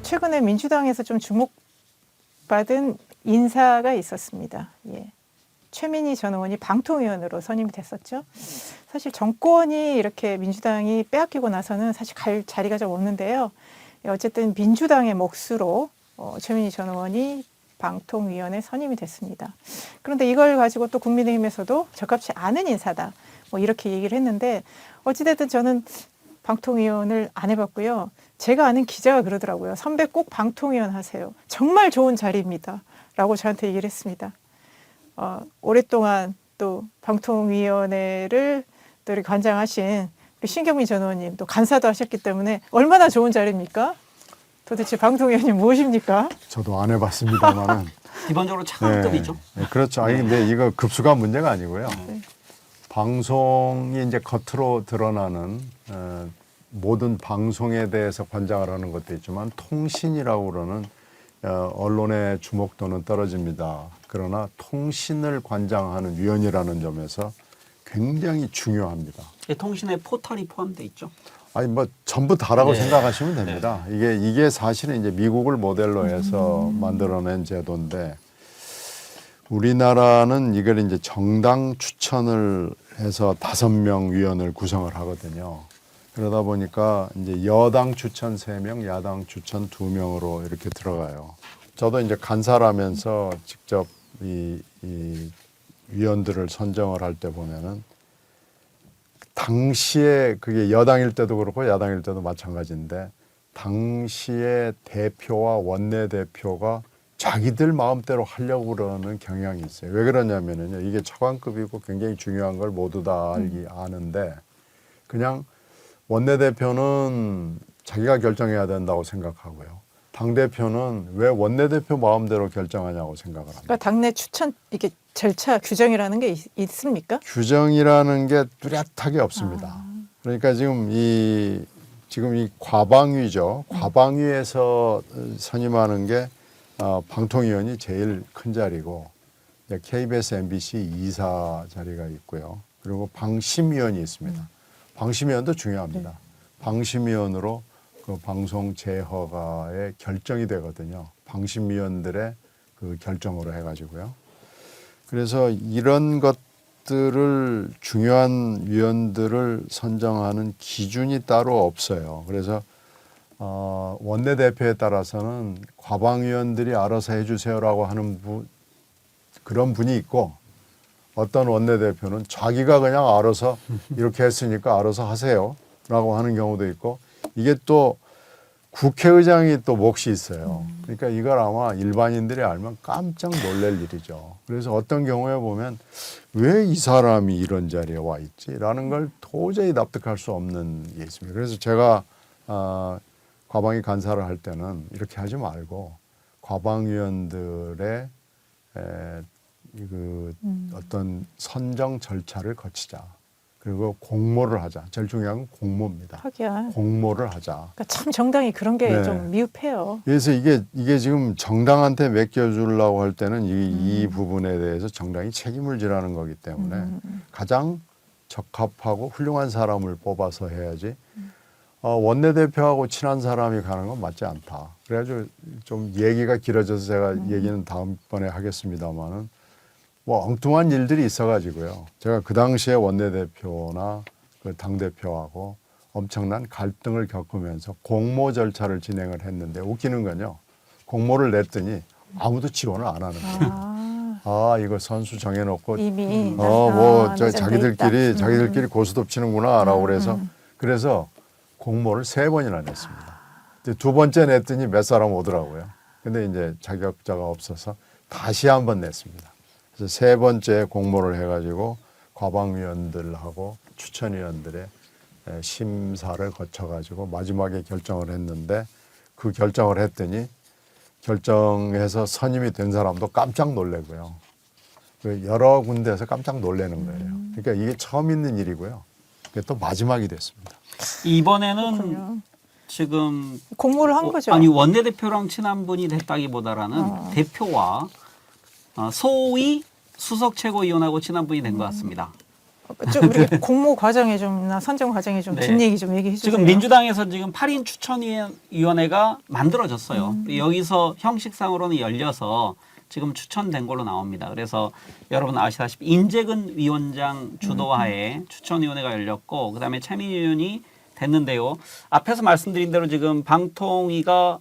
최근에 민주당에서 좀 주목받은 인사가 있었습니다. 예. 최민희 전 의원이 방통위원으로 선임이 됐었죠. 사실 정권이 이렇게 민주당이 빼앗기고 나서는 사실 갈 자리가 좀 없는데요. 어쨌든 민주당의 몫으로 최민희 전 의원이 방통위원회 선임이 됐습니다. 그런데 이걸 가지고 또 국민의힘에서도 적합치 않은 인사다. 뭐 이렇게 얘기를 했는데 어찌됐든 저는 방통위원을 안 해봤고요. 제가 아는 기자가 그러더라고요. 선배 꼭 방통위원 하세요. 정말 좋은 자리입니다. 라고 저한테 얘기를 했습니다. 오랫동안 또 방통위원회를 또 이렇게 관장하신 우리 신경민 전 의원님 또 간사도 하셨기 때문에 얼마나 좋은 자리입니까? 도대체 방통위원이 무엇입니까? 저도 안 해봤습니다만은 기본적으로 차관급이죠. 네, 그렇죠. 아니 근데 이거 급수가 문제가 아니고요. 네. 방송이 이제 겉으로 드러나는 모든 방송에 대해서 관장을 하는 것도 있지만 통신이라고 그러는 언론의 주목도는 떨어집니다. 그러나 통신을 관장하는 위원이라는 점에서 굉장히 중요합니다. 통신의 포털이 포함되어 있죠. 아니 뭐 전부 다라고 네. 생각하시면 됩니다. 이게 사실은 이제 미국을 모델로 해서 만들어낸 제도인데 우리나라는 이걸 이제 정당 추천을 해서 5명 위원을 구성을 하거든요. 그러다 보니까 이제 여당 추천 3명, 야당 추천 2명으로 이렇게 들어가요. 저도 이제 간사라면서 직접 이 위원들을 선정을 할 때 보면은 당시에 그게 여당일 때도 그렇고 야당일 때도 마찬가지인데 당시에 대표와 원내대표가 자기들 마음대로 하려고 그러는 경향이 있어요. 왜 그러냐면요. 이게 차관급이고 굉장히 중요한 걸 모두 다 아는데 그냥 원내대표는 자기가 결정해야 된다고 생각하고요. 당대표는 왜 원내대표 마음대로 결정하냐고 생각을 합니다. 그러니까 당내 추천 이게 절차 규정이라는 게 있습니까? 규정이라는 게 뚜렷하게 없습니다. 그러니까 지금 이 과방위죠. 과방위에서 선임하는 게 방통위원이 제일 큰 자리고 KBS, MBC 이사 자리가 있고요. 그리고 방심위원이 있습니다. 방심위원도 중요합니다. 방심위원으로 그 방송 재허가의 결정이 되거든요. 방심위원들의 그 결정으로 해가지고요. 그래서 이런 것들을 중요한 위원들을 선정하는 기준이 따로 없어요. 그래서 원내대표에 따라서는 과방위원들이 알아서 해주세요라고 하는 그런 분이 있고 어떤 원내대표는 자기가 그냥 알아서 이렇게 했으니까 알아서 하세요라고 하는 경우도 있고 이게 또 국회의장이 또 몫이 있어요. 그러니까 이걸 아마 일반인들이 알면 깜짝 놀랄 일이죠. 그래서 어떤 경우에 보면 왜 이 사람이 이런 자리에 와 있지라는 걸 도저히 납득할 수 없는 게 있습니다. 그래서 제가 과방위 간사를 할 때는 이렇게 하지 말고 과방위원들의 어떤 선정 절차를 거치자. 그리고 공모를 하자. 제일 중요한 건 공모입니다. 하기야. 공모를 하자. 그러니까 참 정당이 그런 게 좀 미흡해요. 그래서 이게 지금 정당한테 맡겨주려고 할 때는 이 부분에 대해서 정당이 책임을 지라는 거기 때문에 가장 적합하고 훌륭한 사람을 뽑아서 해야지 원내대표하고 친한 사람이 가는 건 맞지 않다. 그래가지고 좀 얘기가 길어져서 제가 얘기는 다음번에 하겠습니다만은 뭐 엉뚱한 일들이 있어가지고요. 제가 그 당시에 원내대표나 그 당대표하고 엄청난 갈등을 겪으면서 공모 절차를 진행을 했는데 웃기는 건요. 공모를 냈더니 아무도 지원을 안 하는 거예요. 이거 선수 정해놓고 이미 자기들끼리 고스톱 치는구나라고 그래서 공모를 3번이나 냈습니다. 2번째 냈더니 몇 사람 오더라고요. 근데 이제 자격자가 없어서 다시 한번 냈습니다. 그래서 3번째 공모를 해가지고 과방위원들하고 추천위원들의 심사를 거쳐가지고 마지막에 결정을 했는데 그 결정을 했더니 결정해서 선임이 된 사람도 깜짝 놀래고요. 여러 군데에서 깜짝 놀라는 거예요. 그러니까 이게 처음 있는 일이고요. 그게 또 마지막이 됐습니다. 이번에는 그렇군요. 지금 공모를 한 거죠. 아니 원내대표랑 친한 분이 됐다기보다는 대표와 소위 수석 최고위원하고 친한 분이 된 것 같습니다. 좀 우리 공모 과정에 좀나 선정 과정에 좀 네. 뒷얘기 좀 얘기해 주세요. 지금 민주당에서 지금 8인 추천위원회가 만들어졌어요. 여기서 형식상으로는 열려서 지금 추천된 걸로 나옵니다. 그래서 여러분 아시다시피 인재근 위원장 주도하에 추천위원회가 열렸고 그다음에 최민희 의원이 됐는데요. 앞에서 말씀드린 대로 지금 방통위가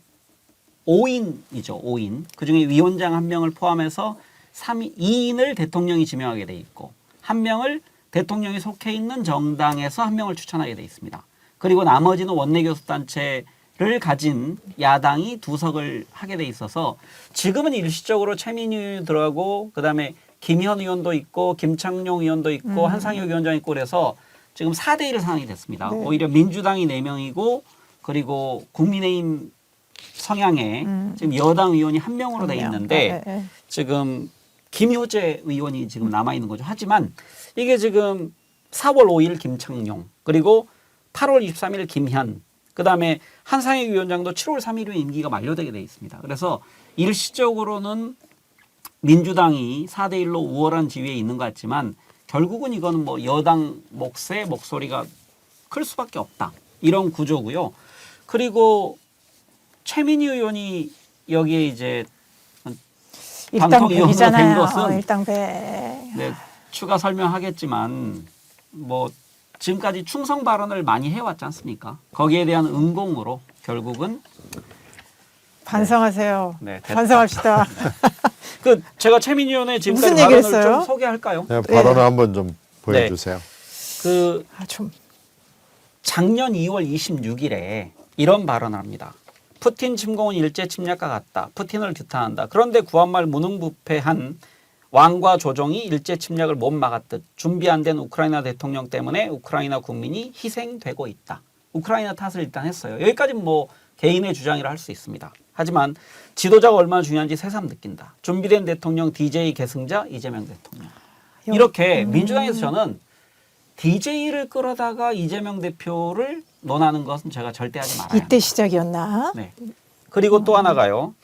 5인이죠. 5인. 그중에 위원장 1명을 포함해서 2인을 대통령이 지명하게 돼 있고 1명을 대통령이 속해 있는 정당에서 1명을 추천하게 돼 있습니다. 그리고 나머지는 원내교섭단체를 가진 야당이 2석을 하게 돼 있어서 지금은 일시적으로 최민희 의원이 들어가고 그다음에 김현 의원도 있고 김창룡 의원도 있고 한상혁 위원장이 있고 그래서 지금 4대1 상황이 됐습니다. 네. 오히려 민주당이 4명이고 그리고 국민의힘 성향에 지금 여당 의원이 1명으로 돼 있는데 네. 지금 김효재 의원이 지금 남아 있는 거죠. 하지만 이게 지금 4월 5일 김창룡 그리고 8월 23일 김현 그다음에 한상혁 위원장도 7월 3일에 임기가 만료되게 돼 있습니다. 그래서 일시적으로는 민주당이 4대1로 우월한 지위에 있는 것 같지만 결국은 이거는 뭐 여당 몫의 목소리가 클 수밖에 없다. 이런 구조고요. 그리고 최민희 의원이 여기에 이제 방통위원으로 된 것은 일당배. 네, 추가 설명하겠지만 뭐 지금까지 충성 발언을 많이 해왔지 않습니까? 거기에 대한 응공으로 결국은 반성하세요. 네, 됐다. 반성합시다. 그 제가 최민희 의원의 지금까지 무슨 발언을 얘기했어요? 좀 소개할까요? 네, 발언을 한번 좀 보여주세요. 그 좀 작년 2월 26일에 이런 발언을 합니다. 푸틴 침공은 일제 침략과 같다. 푸틴을 규탄한다. 그런데 구한말 무능부패한 왕과 조정이 일제 침략을 못 막았듯 준비 안 된 우크라이나 대통령 때문에 우크라이나 국민이 희생되고 있다. 우크라이나 탓을 일단 했어요. 여기까지는 뭐 개인의 주장이라 할 수 있습니다. 하지만 지도자가 얼마나 중요한지 새삼 느낀다. 준비된 대통령 DJ 계승자 이재명 대통령. 이렇게 민주당에서 저는 DJ를 끌어다가 이재명 대표를 논하는 것은 제가 절대 하지 말아야 합니다. 이때 시작이었나? 네. 그리고 또 하나가요.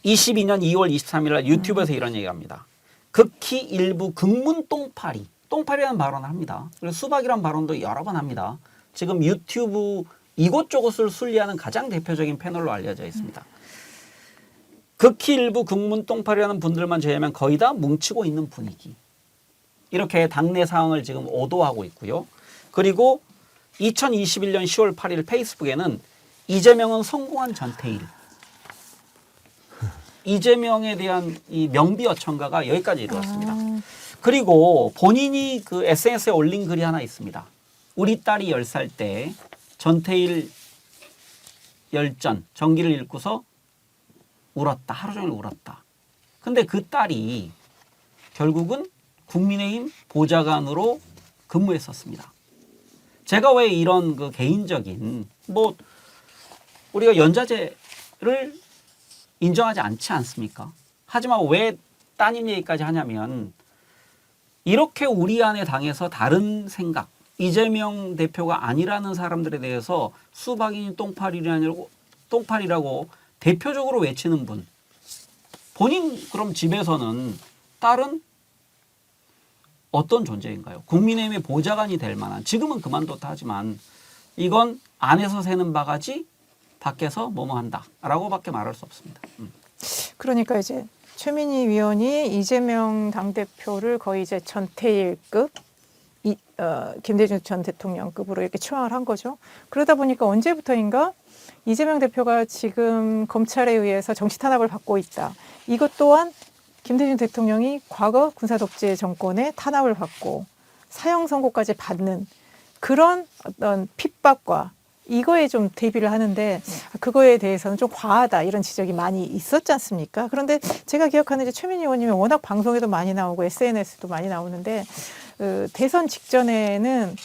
22년 2월 23일 날 유튜브에서 이런 얘기합니다. 극히 일부 극문 똥파리. 똥파리라는 발언을 합니다. 그리고 수박이라는 발언도 여러 번 합니다. 지금 유튜브 이곳저곳을 순리하는 가장 대표적인 패널로 알려져 있습니다. 극히 일부 극문 똥파리라는 분들만 제외하면 거의 다 뭉치고 있는 분위기. 이렇게 당내 상황을 지금 오도하고 있고요. 그리고 2021년 10월 8일 페이스북에는 이재명은 성공한 전태일. 이재명에 대한 이 명비어천가가 여기까지 이르렀습니다. 그리고 본인이 그 SNS에 올린 글이 하나 있습니다. 우리 딸이 10살 때 전태일 열전 전기를 잃고서 울었다. 하루 종일 울었다. 근데 그 딸이 결국은 국민의힘 보좌관으로 근무했었습니다. 제가 왜 이런 그 개인적인 뭐 우리가 연좌제를 인정하지 않지 않습니까? 하지만 왜 따님 얘기까지 하냐면 이렇게 우리 안에 당에서 다른 생각 이재명 대표가 아니라는 사람들에 대해서 수박이니 똥파리라고 대표적으로 외치는 분 본인 그럼 집에서는 딸은 어떤 존재인가요? 국민의힘의 보좌관이 될 만한 지금은 그만뒀다 하지만 이건 안에서 새는 바가지 밖에서 뭐뭐 한다라고밖에 말할 수 없습니다. 그러니까 이제 최민희 위원이 이재명 당대표를 거의 이제 전태일급 김대중 전 대통령급으로 이렇게 추앙을 한 거죠. 그러다 보니까 언제부터인가 이재명 대표가 지금 검찰에 의해서 정치 탄압을 받고 있다. 이것 또한 김대중 대통령이 과거 군사독재 정권의 탄압을 받고 사형 선고까지 받는 그런 어떤 핍박과 이거에 좀 대비를 하는데 그거에 대해서는 좀 과하다 이런 지적이 많이 있었지 않습니까? 그런데 제가 기억하는 이제 최민희 의원님이 워낙 방송에도 많이 나오고 SNS도 많이 나오는데 대선 직전에는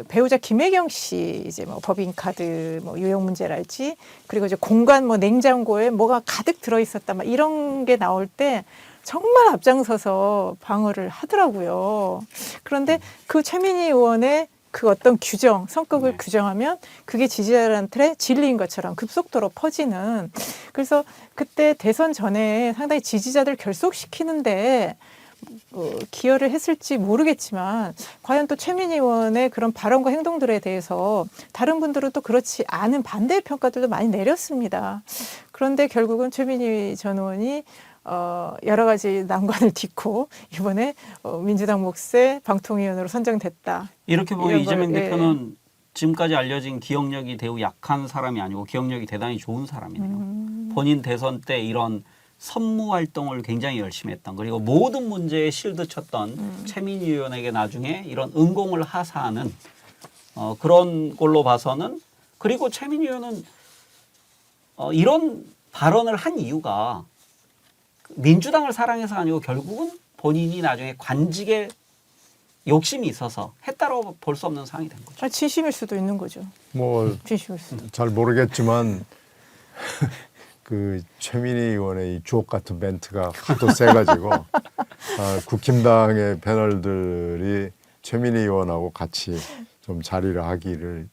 배우자 김혜경 씨 이제 뭐 법인카드 뭐 유용 문제랄지 그리고 이제 공간 뭐 냉장고에 뭐가 가득 들어 있었다 막 이런 게 나올 때 정말 앞장서서 방어를 하더라고요. 그런데 그 최민희 의원의 그 어떤 규정, 성격을 규정하면 그게 지지자들한테 진리인 것처럼 급속도로 퍼지는. 그래서 그때 대선 전에 상당히 지지자들 결속시키는데 기여를 했을지 모르겠지만 과연 또 최민희 의원의 그런 발언과 행동들에 대해서 다른 분들은 또 그렇지 않은 반대의 평가들도 많이 내렸습니다. 그런데 결국은 최민희 전 의원이 여러 가지 난관을 딛고 이번에 민주당 몫의 방통위원으로 선정됐다. 이렇게 보면 이런 이재명 걸, 대표는 지금까지 알려진 기억력이 매우 약한 사람이 아니고 기억력이 대단히 좋은 사람이네요. 본인 대선 때 이런 선무 활동을 굉장히 열심히 했던, 그리고 모든 문제에 실드 쳤던 최민희 의원에게 나중에 이런 은공을 하사하는 그런 걸로 봐서는, 그리고 최민희 의원은 이런 발언을 한 이유가 민주당을 사랑해서 아니고 결국은 본인이 나중에 관직에 욕심이 있어서 했다고 볼 수 없는 상황이 된 거죠. 진심일 수도 있는 거죠. 뭐 진심일 수도. 잘 모르겠지만 그 최민희 의원의 이 주옥 같은 멘트가 하도 세가지고 국힘당의 패널들이 최민희 의원하고 같이 좀 자리를 하기를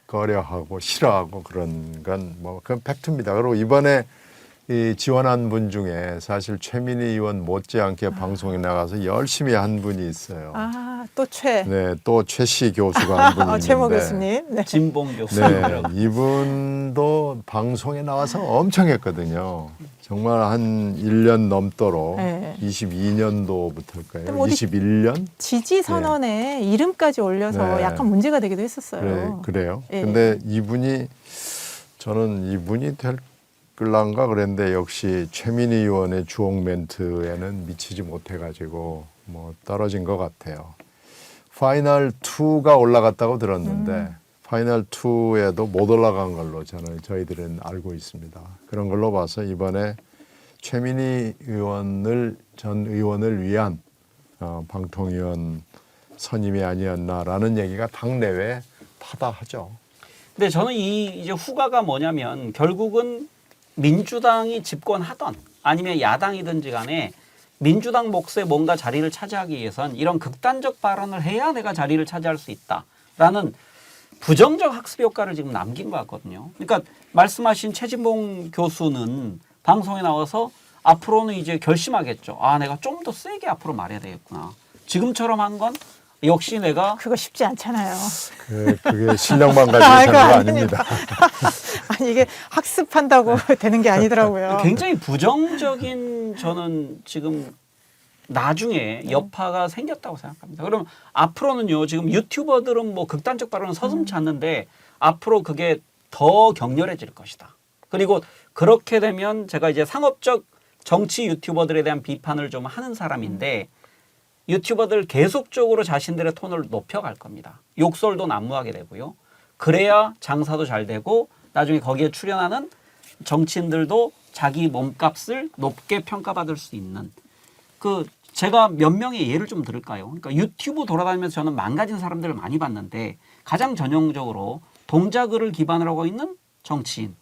꺼려하고 싫어하고 그런 건 뭐 그건 팩트입니다. 그리고 이번에 이 지원한 분 중에 사실 최민희 의원 못지않게 방송에 나가서 열심히 한 분이 있어요. 또 최. 네, 또 최씨 교수가 한 분이 있는데 최모 교수님. 네. 진봉 교수. 네, 이분도 방송에 나와서 엄청 했거든요. 정말 한 1년 넘도록 네. 22년도부터일까요? 뭐 어디 21년? 지지 선언에 이름까지 올려서 네. 약간 문제가 되기도 했었어요. 그래요. 예. 근데 저는 이분이 될걸란가 그랬는데 역시 최민희 의원의 주옥 멘트에는 미치지 못해가지고 뭐 떨어진 것 같아요. 파이널 2가 올라갔다고 들었는데 파이널 2에도 못 올라간 걸로 저희들은 알고 있습니다. 그런 걸로 봐서 이번에 최민희 전 의원을 위한 방통위원 선임이 아니었나라는 얘기가 당내외 타다하죠. 근데 저는 이제 후가가 뭐냐면 결국은 민주당이 집권하던 아니면 야당이든지 간에 민주당 몫에 뭔가 자리를 차지하기 위해선 이런 극단적 발언을 해야 내가 자리를 차지할 수 있다라는 부정적 학습 효과를 지금 남긴 것 같거든요. 그러니까 말씀하신 최진봉 교수는 방송에 나와서 앞으로는 이제 결심하겠죠. 내가 좀 더 세게 앞으로 말해야 되겠구나. 지금처럼 한 건 역시 내가 그거 쉽지 않잖아요. 그게 실력만 가지고 되는 거 아닙니다. 아니 이게 학습한다고 되는 게 아니더라고요. 굉장히 부정적인 저는 지금 나중에 여파가 생겼다고 생각합니다. 그럼 앞으로는요, 지금 유튜버들은 뭐 극단적 발언은 서슴지 않는데 앞으로 그게 더 격렬해질 것이다. 그리고 그렇게 되면 제가 이제 상업적 정치 유튜버들에 대한 비판을 좀 하는 사람인데 유튜버들 계속적으로 자신들의 톤을 높여갈 겁니다. 욕설도 난무하게 되고요. 그래야 장사도 잘 되고 나중에 거기에 출연하는 정치인들도 자기 몸값을 높게 평가받을 수 있는 제가 몇 명의 예를 좀 들을까요? 그러니까 유튜브 돌아다니면서 저는 망가진 사람들을 많이 봤는데 가장 전형적으로 동작을 기반으로 하고 있는 정치인.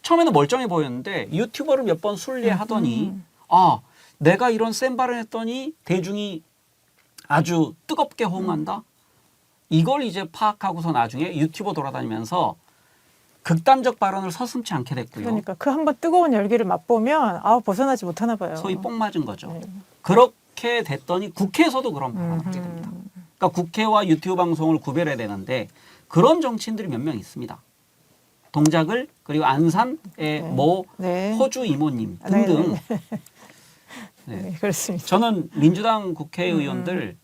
처음에는 멀쩡해 보였는데 유튜버를 몇 번 순례하더니 내가 이런 센 발언 했더니 대중이 아주 뜨겁게 호응한다. 이걸 이제 파악하고서 나중에 유튜버 돌아다니면서 극단적 발언을 서슴지 않게 됐고요. 그러니까 그 한번 뜨거운 열기를 맛보면 벗어나지 못하나 봐요. 소위 뽕 맞은 거죠. 그렇게 됐더니 국회에서도 그런 발언을 하게 됩니다. 그러니까 국회와 유튜브 방송을 구별해야 되는데 그런 정치인들이 몇 명 있습니다. 동작을 그리고 안산의 호주 이모님 등등. 네, 그렇습니다. 저는 민주당 국회의원들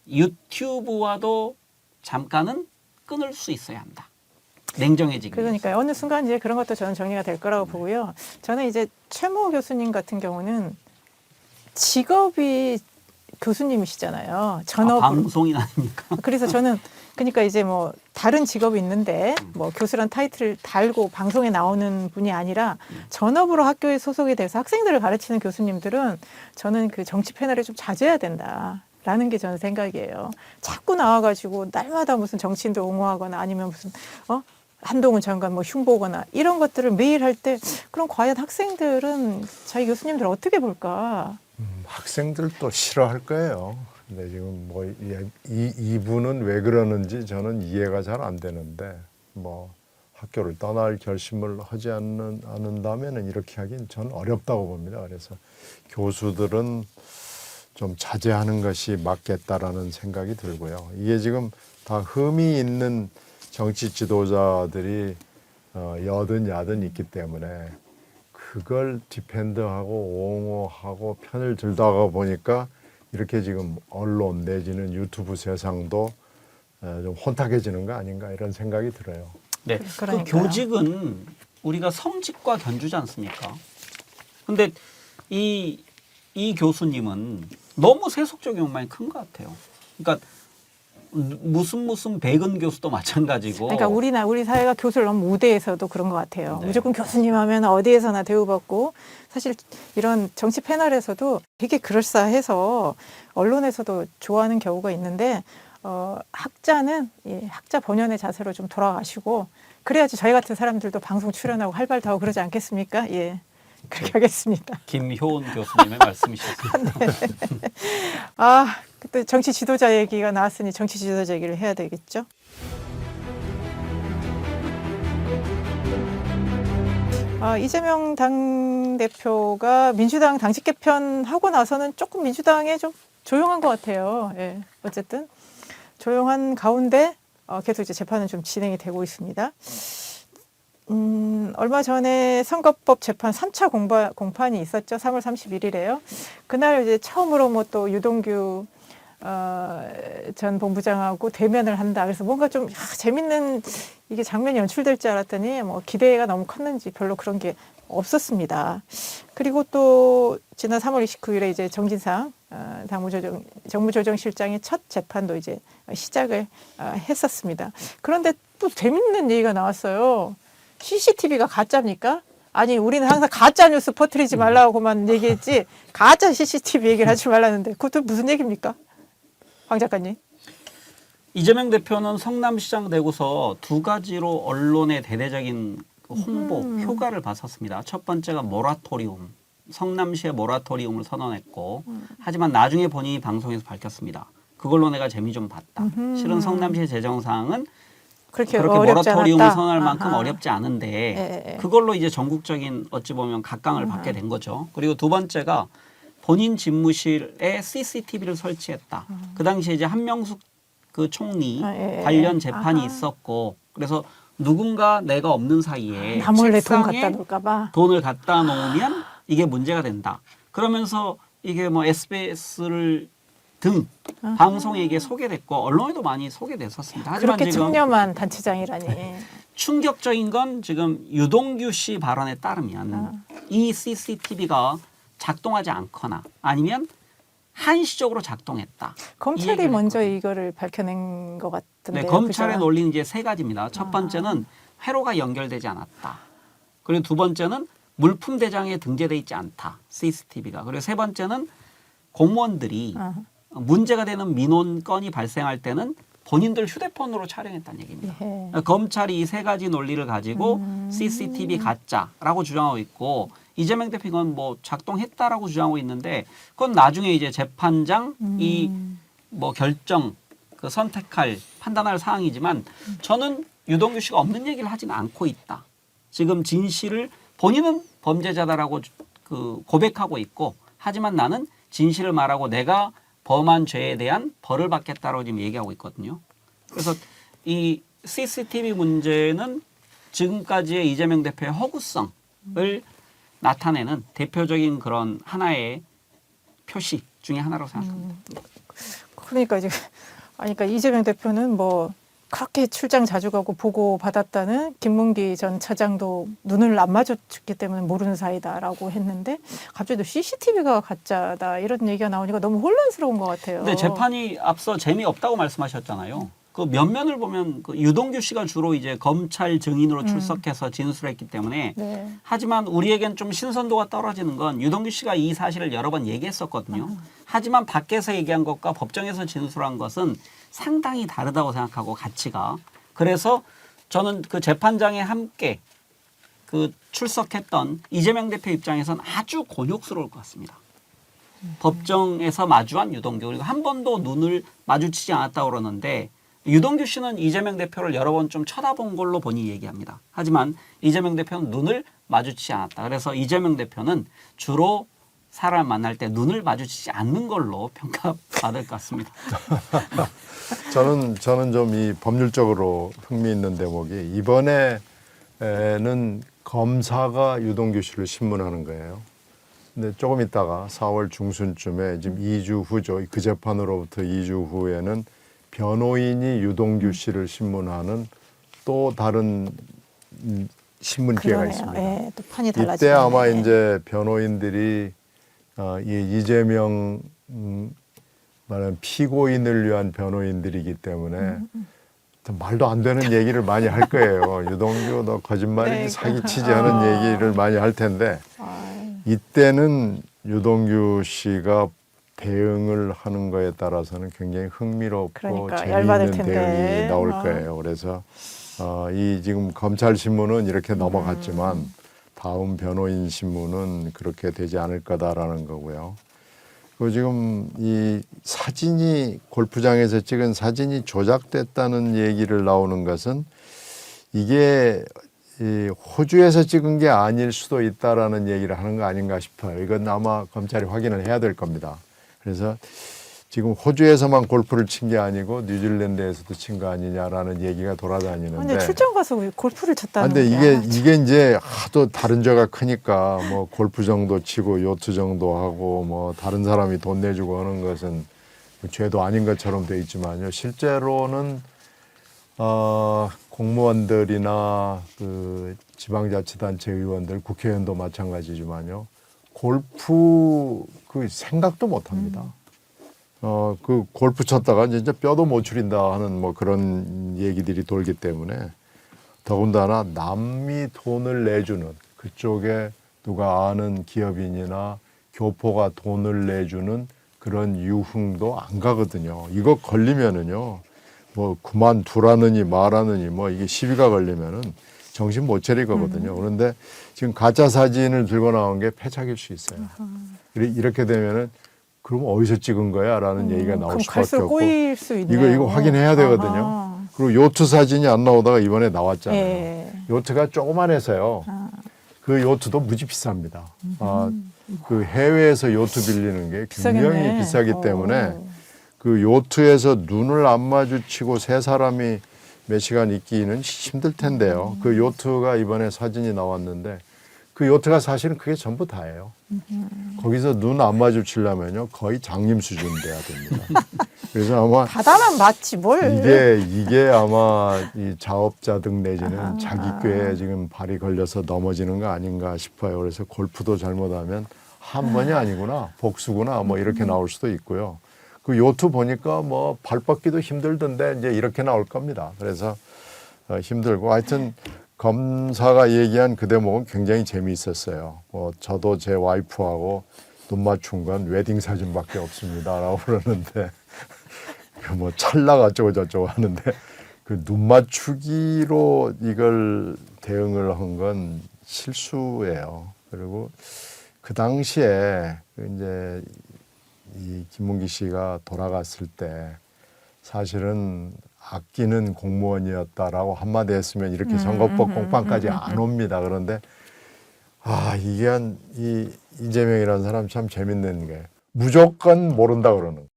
유튜브와도 잠깐은 끊을 수 있어야 한다. 냉정해지기. 그러니까 어느 순간 이제 그런 것도 저는 정리가 될 거라고 보고요. 저는 이제 최모 교수님 같은 경우는 직업이 교수님이시잖아요. 전업으로. 방송인 아닙니까? 그래서 저는 그러니까 이제 뭐 다른 직업이 있는데 뭐 교수란 타이틀을 달고 방송에 나오는 분이 아니라 전업으로 학교에 소속이 돼서 학생들을 가르치는 교수님들은 저는 그 정치 패널에 좀 자제해야 된다라는 게 저는 생각이에요. 자꾸 나와가지고 날마다 무슨 정치인들 옹호하거나 아니면 무슨 한동훈 장관 뭐 흉보거나 이런 것들을 매일 할 때 그럼 과연 학생들은 자기 교수님들 어떻게 볼까? 학생들도 싫어할 거예요. 근데 지금 뭐 이분은 왜 그러는지 저는 이해가 잘 안 되는데 뭐 학교를 떠날 결심을 하지 않는다면은 이렇게 하긴 전 어렵다고 봅니다. 그래서 교수들은 좀 자제하는 것이 맞겠다라는 생각이 들고요. 이게 지금 다 흠이 있는 정치 지도자들이 여든 야든 있기 때문에 그걸 디펜드하고 옹호하고 편을 들다가 보니까 이렇게 지금 언론 내지는 유튜브 세상도 좀 혼탁해지는 거 아닌가 이런 생각이 들어요. 네. 그 그러니까요. 교직은 우리가 성직과 견주지 않습니까? 근데 이 교수님은 너무 세속 적용만이 큰 것 같아요. 그러니까 무슨 백은 교수도 마찬가지고. 그러니까 우리 사회가 교수를 너무 우대해서도 그런 것 같아요. 네. 무조건 교수님 하면 어디에서나 대우받고 사실 이런 정치 패널에서도 되게 그럴싸해서 언론에서도 좋아하는 경우가 있는데 학자는 학자 본연의 자세로 좀 돌아가시고 그래야지 저희 같은 사람들도 방송 출연하고 할 말 더 하고 그러지 않겠습니까? 예. 그렇게 하겠습니다. 김효은 교수님의 말씀이셨습니다. 아, 그때 정치 지도자 얘기가 나왔으니 정치 지도자 얘기를 해야 되겠죠? 이재명 당대표가 민주당 당직 개편하고 나서는 조금 민주당에 좀 조용한 것 같아요. 예, 어쨌든 조용한 가운데 계속 이제 재판은 좀 진행이 되고 있습니다. 얼마 전에 선거법 재판 3차 공판이 있었죠. 3월 31일에요. 그날 이제 처음으로 뭐 또 유동규 전 본부장하고 대면을 한다. 그래서 뭔가 좀 재밌는 이게 장면이 연출될 줄 알았더니 뭐 기대가 너무 컸는지 별로 그런 게 없었습니다. 그리고 또 지난 3월 29일에 이제 정진상 정무조정실장의 첫 재판도 이제 시작을 했었습니다. 그런데 또 재밌는 얘기가 나왔어요. CCTV가 가짜입니까? 아니 우리는 항상 가짜 뉴스 퍼뜨리지 말라고만 얘기했지 가짜 CCTV 얘기를 하지 말라는데 그것도 무슨 얘기입니까? 황 작가님. 이재명 대표는 성남시장 되고서 두 가지로 언론의 대대적인 홍보 효과를 봤었습니다. 첫 번째가 모라토리움, 성남시의 모라토리움을 선언했고 하지만 나중에 본인이 방송에서 밝혔습니다. 그걸로 내가 재미 좀 봤다. 실은 성남시의 재정 상황은 그렇게 모라토리움을 선언할 만큼 어렵지 않은데 그걸로 이제 전국적인 어찌 보면 각광을 받게 된 거죠. 그리고 두 번째가 본인 집무실에 CCTV를 설치했다. 그 당시에 이제 한명숙 그 총리 관련 재판이 있었고 그래서 누군가 내가 없는 사이에 나 몰래 돈 책상에 갖다 놓을까 봐. 돈을 갖다 놓으면 이게 문제가 된다. 그러면서 이게 뭐 SBS를 등 방송에 이게 소개됐고 언론에도 많이 소개됐었습니다. 하지만 그렇게 지금 청렴한 단체장이라니. 충격적인 건 지금 유동규 씨 발언에 따르면 이 CCTV가 작동하지 않거나 아니면 한시적으로 작동했다. 검찰이 먼저 이거를 밝혀낸 것 같은데. 네, 검찰의 논리는 이제 세 가지입니다. 첫 번째는 회로가 연결되지 않았다. 그리고 두 번째는 물품 대장에 등재돼 있지 않다. CCTV가. 그리고 세 번째는 공무원들이 문제가 되는 민원 건이 발생할 때는 본인들 휴대폰으로 촬영했다는 얘기입니다. 예. 검찰이 이 세 가지 논리를 가지고 CCTV 가짜라고 주장하고 있고 이재명 대표가 뭐 작동했다라고 주장하고 있는데 그건 나중에 이제 재판장 이 뭐 결정 그 선택할 판단할 사항이지만 저는 유동규 씨가 없는 얘기를 하지는 않고 있다. 지금 진실을 본인은 범죄자다라고 그 고백하고 있고 하지만 나는 진실을 말하고 내가 범한 죄에 대한 벌을 받겠다라고 지금 얘기하고 있거든요. 그래서 이 CCTV 문제는 지금까지의 이재명 대표의 허구성을 나타내는 대표적인 그런 하나의 표시 중에 하나라고 생각합니다. 그러니까 이제 그러니까 이재명 대표는 뭐 그렇게 출장 자주 가고 보고 받았다는 김문기 전 차장도 눈을 안 마주쳤기 때문에 모르는 사이다라고 했는데 갑자기 또 CCTV가 가짜다 이런 얘기가 나오니까 너무 혼란스러운 것 같아요. 근데 재판이 앞서 재미없다고 말씀하셨잖아요. 그 면면을 보면 그 유동규 씨가 주로 이제 검찰 증인으로 출석해서 진술했기 때문에 네. 하지만 우리에겐 좀 신선도가 떨어지는 건 유동규 씨가 이 사실을 여러 번 얘기했었거든요. 하지만 밖에서 얘기한 것과 법정에서 진술한 것은 상당히 다르다고 생각하고 가치가. 그래서 저는 그 재판장에 함께 그 출석했던 이재명 대표 입장에서는 아주 곤욕스러울 것 같습니다. 법정에서 마주한 유동규 그리고 한 번도 눈을 마주치지 않았다고 그러는데 유동규 씨는 이재명 대표를 여러 번 좀 쳐다본 걸로 본인이 얘기합니다. 하지만 이재명 대표는 눈을 마주치지 않았다. 그래서 이재명 대표는 주로 사람을 만날 때 눈을 마주치지 않는 걸로 평가받을 것 같습니다. 저는 좀 이 법률적으로 흥미있는 대목이 이번에는 검사가 유동규 씨를 신문하는 거예요. 근데 조금 있다가 4월 중순쯤에 지금 2주 후죠. 그 재판으로부터 2주 후에는 변호인이 유동규 씨를 신문하는 또 다른 신문기회가 그러네요. 있습니다. 예, 또 판이 달라지네. 이때 아마 이제 변호인들이 이 이재명 말하는 피고인을 위한 변호인들이 때문에 말도 안 되는 얘기를 많이 할 거예요. 유동규 너 거짓말이지 네, 사기치지 하는 얘기를 많이 할 텐데 이때는 유동규 씨가 대응을 하는 거에 따라서는 굉장히 흥미롭고 그러니까 열받을 재미있는 텐데. 대응이 나올 거예요. 그래서 이 지금 검찰 신문은 이렇게 넘어갔지만 다음 변호인 신문은 그렇게 되지 않을 거다라는 거고요. 그 지금 이 사진이 골프장에서 찍은 사진이 조작됐다는 얘기를 나오는 것은 이게 이 호주에서 찍은 게 아닐 수도 있다라는 얘기를 하는 거 아닌가 싶어요. 이건 아마 검찰이 확인을 해야 될 겁니다. 그래서 지금 호주에서만 골프를 친 게 아니고 뉴질랜드에서도 친 거 아니냐라는 얘기가 돌아다니는데. 근데 출장 가서 왜 골프를 쳤다는 근데 거야. 이게 이제 하도 다른 죄가 크니까 뭐 골프 정도 치고 요트 정도 하고 뭐 다른 사람이 돈 내주고 하는 것은 죄도 아닌 것처럼 돼 있지만요. 실제로는 공무원들이나 그 지방자치단체 의원들, 국회의원도 마찬가지지만요. 골프 그 생각도 못 합니다. 그 골프 쳤다가 진짜 뼈도 못 추린다 하는 뭐 그런 얘기들이 돌기 때문에 더군다나 남이 돈을 내주는 그쪽에 누가 아는 기업인이나 교포가 돈을 내주는 그런 유흥도 안 가거든요. 이거 걸리면은요, 뭐 그만두라느니 말하느니 뭐 이게 시비가 걸리면은 정신 못 차리거든요. 그런데 지금 가짜 사진을 들고 나온 게 패착일 수 있어요. 이렇게 되면은 그럼 어디서 찍은 거야? 라는 얘기가 나올 그럼 수밖에 갈수록 없고 꼬일 수 있네요. 이거 확인해야 되거든요. 아하. 그리고 요트 사진이 안 나오다가 이번에 나왔잖아요. 예. 요트가 조그만해서요. 그 요트도 무지 비쌉니다. 그 해외에서 요트 빌리는 게 굉장히 비싸겠네. 비싸기 때문에 그 요트에서 눈을 안 마주치고 세 사람이 몇 시간 있기는 힘들 텐데요. 그 요트가 이번에 사진이 나왔는데 그 요트가 사실은 그게 전부 다예요. 거기서 눈 안 마주치려면요 거의 장님 수준 돼야 됩니다. 그래서 아마 바다만 맞지 뭘. 이게 아마 이 자업자득 내지는 자기 꾀에 지금 발이 걸려서 넘어지는 거 아닌가 싶어요. 그래서 골프도 잘못하면 한 번이 아니구나 복수구나 뭐 이렇게 나올 수도 있고요. 그 요트 보니까 뭐 발 뻗기도 힘들던데 이제 이렇게 나올 겁니다. 그래서 힘들고 하여튼 검사가 얘기한 그 대목은 굉장히 재미있었어요. 저도 제 와이프하고 눈 맞춘 건 웨딩 사진밖에 없습니다라고 그러는데 뭐 찰나가 어쩌고 저쩌고 하는데 그 눈 맞추기로 이걸 대응을 한 건 실수예요. 그리고 그 당시에 이제 이 김문기 씨가 돌아갔을 때 사실은 아끼는 공무원이었다라고 한마디 했으면 이렇게 선거법 공판까지 안 옵니다. 그런데 이게 이재명이라는 사람 참 재밌는 게 무조건 모른다 그러는 거예요.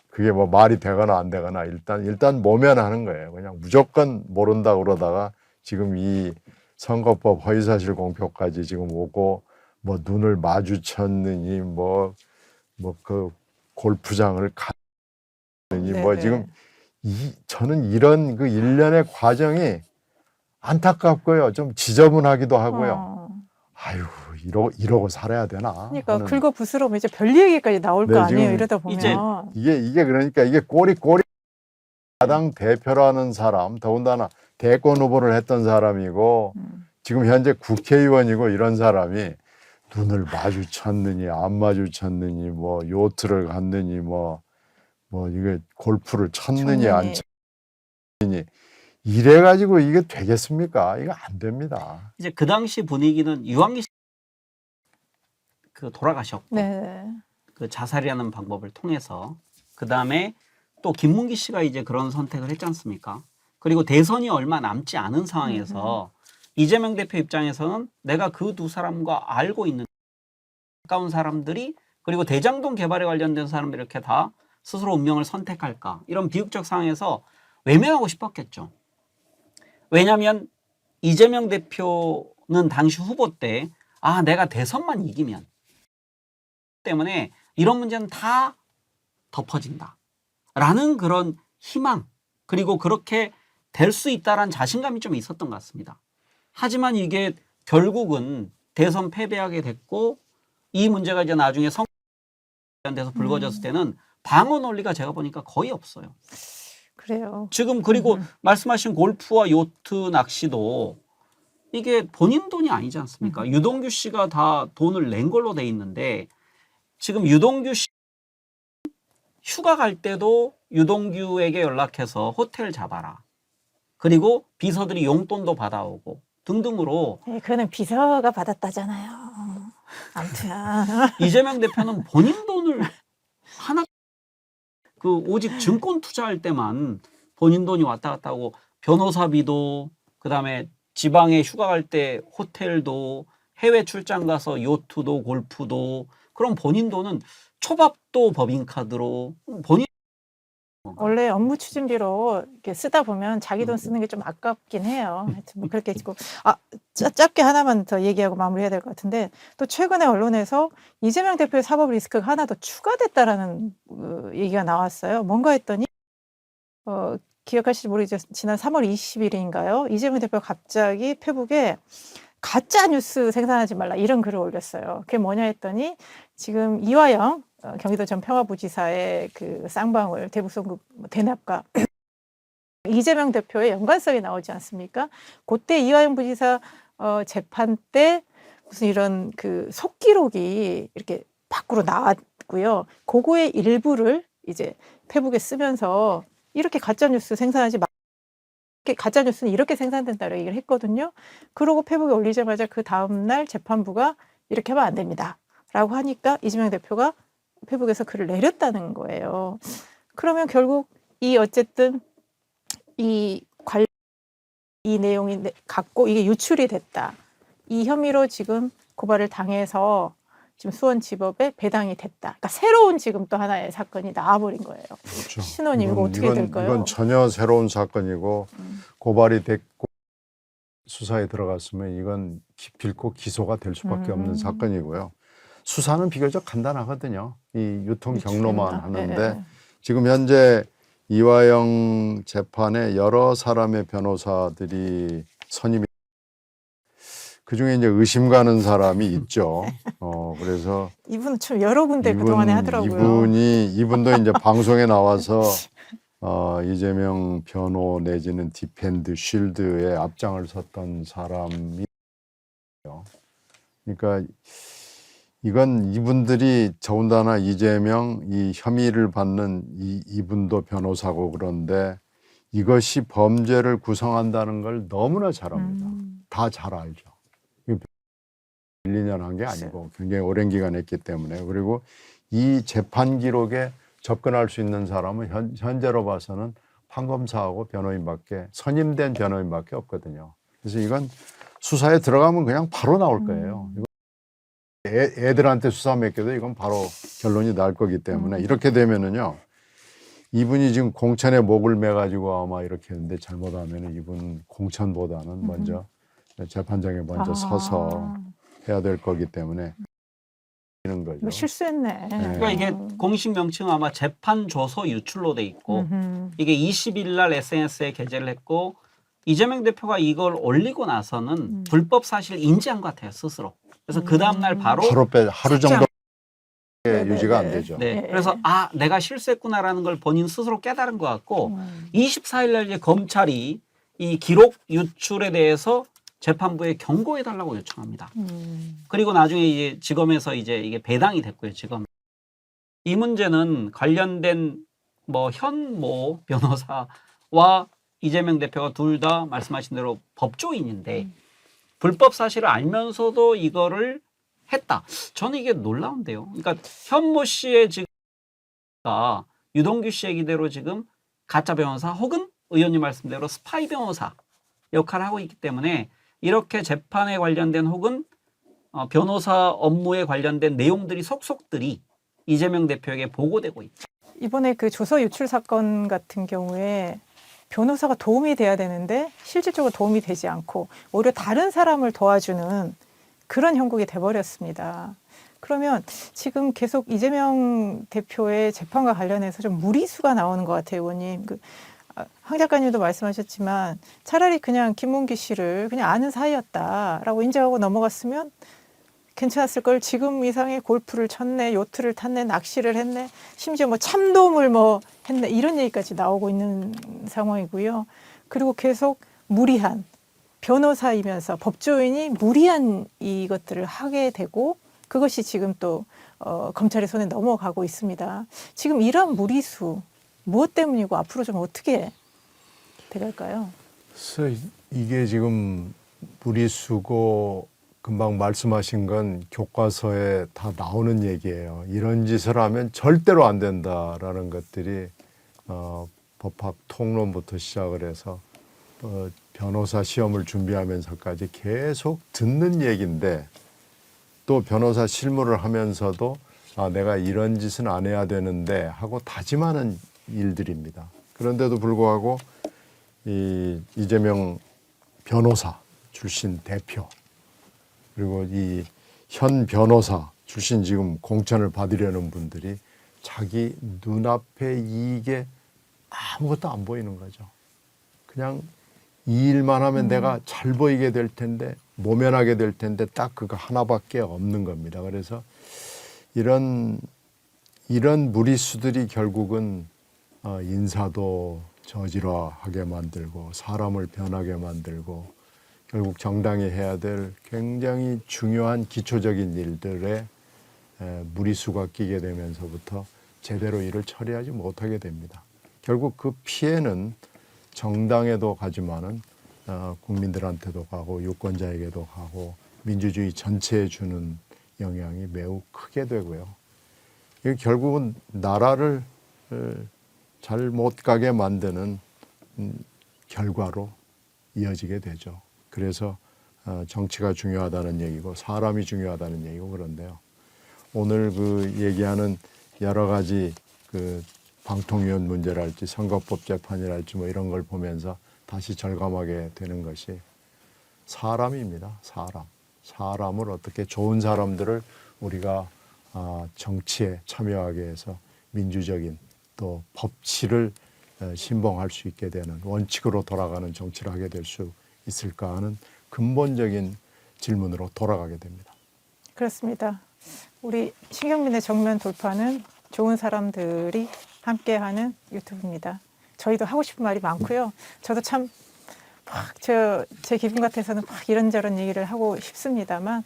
그게 뭐 말이 되거나 안 되거나 일단 모면하는 거예요. 그냥 무조건 모른다 그러다가 지금 이 선거법 허위사실 공표까지 지금 오고 뭐 눈을 마주쳤느니 뭐 그 골프장을 가느니 뭐 지금 저는 이런 그 일련의 과정이 안타깝고요. 좀 지저분하기도 하고요. 아유, 이러고 살아야 되나? 그러니까 하는. 긁어 부스러면 이제 별 얘기까지 나올 네, 거 아니에요. 지금 이러다 보면. 이게 그러니까 이게 꼬리 야당 대표라는 사람, 더군다나 대권 후보를 했던 사람이고 지금 현재 국회의원이고 이런 사람이 눈을 마주쳤느니 안 마주쳤느니 뭐 요트를 갔느니 뭐 이게 골프를 쳤느니 안 쳤느니 이래가지고 이게 되겠습니까? 이거 안 됩니다. 이제 그 당시 분위기는 유한기 씨 그 돌아가셨고 네. 그 자살이라는 방법을 통해서 그 다음에 또 김문기 씨가 이제 그런 선택을 했지 않습니까? 그리고 대선이 얼마 남지 않은 상황에서 이재명 대표 입장에서는 내가 그 두 사람과 알고 있는 가까운 사람들이 그리고 대장동 개발에 관련된 사람들이 이렇게 다 스스로 운명을 선택할까 이런 비극적 상황에서 외면하고 싶었겠죠. 왜냐하면 이재명 대표는 당시 후보 때 내가 대선만 이기면 때문에 이런 문제는 다 덮어진다 라는 그런 희망 그리고 그렇게 될 수 있다라는 자신감이 좀 있었던 것 같습니다. 하지만 결국은 대선 패배하게 됐고 이 문제가 이제 나중에 선거에서 불거졌을 때는 방어 논리가 제가 보니까 거의 없어요. 그래요. 지금 그리고 말씀하신 골프와 요트 낚시도 이게 본인 돈이 아니지 않습니까? 유동규 씨가 다 돈을 낸 걸로 돼 있는데 지금 유동규 씨 휴가 갈 때도 유동규에게 연락해서 호텔 잡아라. 그리고 비서들이 용돈도 받아오고 등등으로 네, 그거는 비서가 받았다잖아요. 아무튼 이재명 대표는 본인 돈을 오직 증권 투자할 때만 본인 돈이 왔다 갔다 하고 변호사비도 그다음에 지방에 휴가 갈 때 호텔도 해외 출장 가서 요트도 골프도 그럼 본인 돈은 초밥도 법인카드로 본인 원래 업무 추진비로 이렇게 쓰다 보면 자기 돈 쓰는 게 좀 아깝긴 해요. 하여튼 뭐 그렇게 했고 짧게 하나만 더 얘기하고 마무리해야 될 것 같은데 또 최근에 언론에서 이재명 대표의 사법 리스크가 하나 더 추가됐다라는 얘기가 나왔어요. 뭔가 했더니 기억하실지 모르겠지만 지난 3월 20일인가요? 이재명 대표가 갑자기 페북에 가짜 뉴스 생산하지 말라 이런 글을 올렸어요. 그게 뭐냐 했더니 지금 이화영 경기도 전 평화부지사의 그 쌍방울 대북송금 대납과 이재명 대표의 연관성이 나오지 않습니까? 그때 이화영 부지사 재판 때 무슨 이런 그 속기록이 이렇게 밖으로 나왔고요. 그거의 일부를 이제 페북에 쓰면서 이렇게 가짜 뉴스 생산하지 마. 가짜 뉴스는 이렇게 생산된다고 얘기를 했거든요. 그러고 페북에 올리자마자 그 다음 날 재판부가 이렇게 하면 안 됩니다라고 하니까 이재명 대표가 페북에서 글을 내렸다는 거예요. 그러면 결국 어쨌든 이 내용이 갖고 이게 유출이 됐다. 이 혐의로 지금 고발을 당해서 지금 수원지법에 배당이 됐다. 그러니까 새로운 지금 또 하나의 사건이 나와버린 거예요. 그렇죠. 신원이 이거 어떻게 될까요? 이건 전혀 새로운 사건이고 고발이 됐고 수사에 들어갔으면 이건 기필코 기소가 될 수밖에 없는 사건이고요. 수사는 비교적 간단하거든요. 이 유통 경로만 하는데 네. 지금 현재 이화영 재판에 여러 사람의 변호사들이 선임이 그중에 이제 의심 가는 사람이 있죠. 그래서 이분은 참 여러 군데 그동안에 하더라고요. 이분도 이제 방송에 나와서 이재명 변호 내지는 디펜드 쉴드의 앞장을 섰던 사람이에요. 그러니까 이건 이분들이 더군다나 이재명 이 혐의를 받는 이분도 변호사고 그런데 이것이 범죄를 구성한다는 걸 너무나 잘 압니다. 다 잘 알죠. 1, 2년 한 게 아니고 굉장히 오랜 기간 했기 때문에 그리고 이 재판 기록에 접근할 수 있는 사람은 현재로 봐서는 판검사하고 변호인밖에 선임된 변호인밖에 없거든요. 그래서 이건 수사에 들어가면 그냥 바로 나올 거예요. 애들한테 수사 맡겨도 이건 바로 결론이 날 거기 때문에 이렇게 되면은요. 이분이 지금 공천에 목을 매가지고 아마 이렇게 했는데 잘못하면 이분 공천보다는 먼저 재판장에 먼저 서서 해야 될 거기 때문에 이런 거죠. 뭐 실수했네. 그러니까 이게 공식 명칭은 아마 재판 조서 유출로 돼 있고 이게 20일 날 SNS에 게재를 했고 이재명 대표가 이걸 올리고 나서는 불법 사실 인지한 것 같아요 스스로. 그래서 그 다음 날 바로 하루 정도 유지가 안 되죠. 네. 그래서 내가 실수했구나라는 걸 본인 스스로 깨달은 것 같고 24일 날 이제 검찰이 이 기록 유출에 대해서 재판부에 경고해 달라고 요청합니다. 그리고 나중에 이제 지검에서 이제 이게 배당이 됐고요. 지금 이 문제는 관련된 뭐 현모 변호사와 이재명 대표가 둘 다 말씀하신 대로 법조인인데 불법 사실을 알면서도 이거를 했다. 저는 이게 놀라운데요. 그러니까 현모 씨의 지금 유동규 씨 얘기대로 지금 가짜 변호사 혹은 의원님 말씀대로 스파이 변호사 역할을 하고 있기 때문에 이렇게 재판에 관련된 혹은 변호사 업무에 관련된 내용들이 속속들이 이재명 대표에게 보고되고 있죠. 이번에 그 조서 유출 사건 같은 경우에 변호사가 도움이 돼야 되는데 실질적으로 도움이 되지 않고 오히려 다른 사람을 도와주는 그런 형국이 돼버렸습니다. 그러면 지금 계속 이재명 대표의 재판과 관련해서 좀 무리수가 나오는 것 같아요, 의원님. 황 작가님도 말씀하셨지만 차라리 그냥 김문기 씨를 그냥 아는 사이였다라고 인정하고 넘어갔으면 괜찮았을 걸. 지금 이상의 골프를 쳤네, 요트를 탔네, 낚시를 했네, 심지어 뭐 참돔을 뭐 했네, 이런 얘기까지 나오고 있는 상황이고요. 그리고 계속 무리한 변호사이면서 법조인이 무리한 이것들을 하게 되고 그것이 지금 또 검찰의 손에 넘어가고 있습니다. 지금 이런 무리수 무엇 때문이고 앞으로 좀 어떻게 돼갈까요? 그래서 이게 지금 무리수고 금방 말씀하신 건 교과서에 다 나오는 얘기예요. 이런 짓을 하면 절대로 안 된다라는 것들이 법학 통론부터 시작을 해서 변호사 시험을 준비하면서까지 계속 듣는 얘기인데 또 변호사 실무를 하면서도 내가 이런 짓은 안 해야 되는데 하고 다짐하는 일들입니다. 그런데도 불구하고 이재명 변호사 출신 대표 그리고 이 현 변호사 출신 지금 공천을 받으려는 분들이 자기 눈앞에 이익에 아무것도 안 보이는 거죠. 그냥 이 일만 하면 내가 잘 보이게 될 텐데 모면하게 될 텐데 딱 그거 하나밖에 없는 겁니다. 그래서 이런 무리수들이 결국은 인사도 저질화하게 만들고 사람을 변하게 만들고 결국 정당이 해야 될 굉장히 중요한 기초적인 일들에 무리수가 끼게 되면서부터 제대로 일을 처리하지 못하게 됩니다. 결국 그 피해는 정당에도 가지만은 국민들한테도 가고 유권자에게도 가고 민주주의 전체에 주는 영향이 매우 크게 되고요. 이게 결국은 나라를 잘 못 가게 만드는 결과로 이어지게 되죠. 그래서 정치가 중요하다는 얘기고 사람이 중요하다는 얘기고 그런데요. 오늘 그 얘기하는 여러 가지 그 방통위원 문제랄지 선거법 재판이랄지 뭐 이런 걸 보면서 다시 절감하게 되는 것이 사람입니다. 사람을 어떻게 좋은 사람들을 우리가 정치에 참여하게 해서 민주적인 또 법치를 신봉할 수 있게 되는 원칙으로 돌아가는 정치를 하게 될 수 있을까 하는 근본적인 질문으로 돌아가게 됩니다. 그렇습니다. 우리 신경민의 정면 돌파는 좋은 사람들이 함께하는 유튜브입니다. 저희도 하고 싶은 말이 많고요. 저도 참 제 기분 같아서는 막 이런저런 얘기를 하고 싶습니다만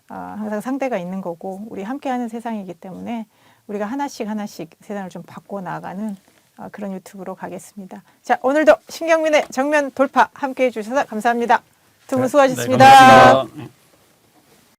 항상 상대가 있는 거고 우리 함께하는 세상이기 때문에 우리가 하나씩 세상을 좀 바꿔 나가는 그런 유튜브로 가겠습니다. 자, 오늘도 신경민의 정면 돌파 함께해 주셔서 감사합니다. 두 분 수고하셨습니다. 네, 감사합니다.